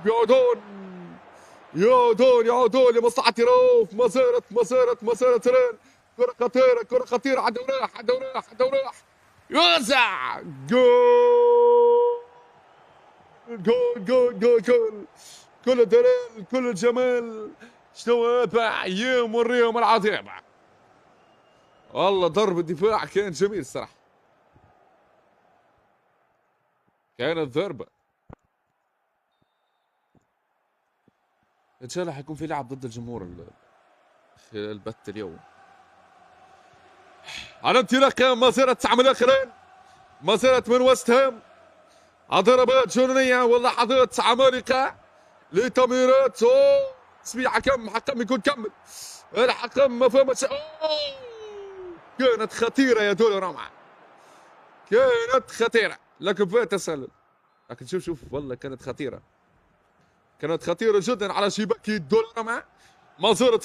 يعودون يعودون يعودون لمصلحة روف. مسيرة رين. كرة خطيرة كرة خطيرة. عدوا راح يوزع. جول جول جول جول جول. كل الدلال كل الجمال. شنو هذا يوم وريهم العظيمة. والله ضرب الدفاع كان جميل الصراحة. كانت ضربة. ان شاء الله حيكون في لعب ضد الجمهور خلال البث اليوم. على انطلاق مسيرة 9 من الاخرين. مسيرة من وست هام. ضربات جنونية واللحظات عمالقة لتمريرات. تسميع حكم يكون كمل. الحكم ما فهمش. كانت خطيرة يا دولوراما. كانت خطيرة لكن فيها تسلل. لكن شوف والله كانت خطيرة. كانت خطيرة جدا على شباك دولوراما. مسيرة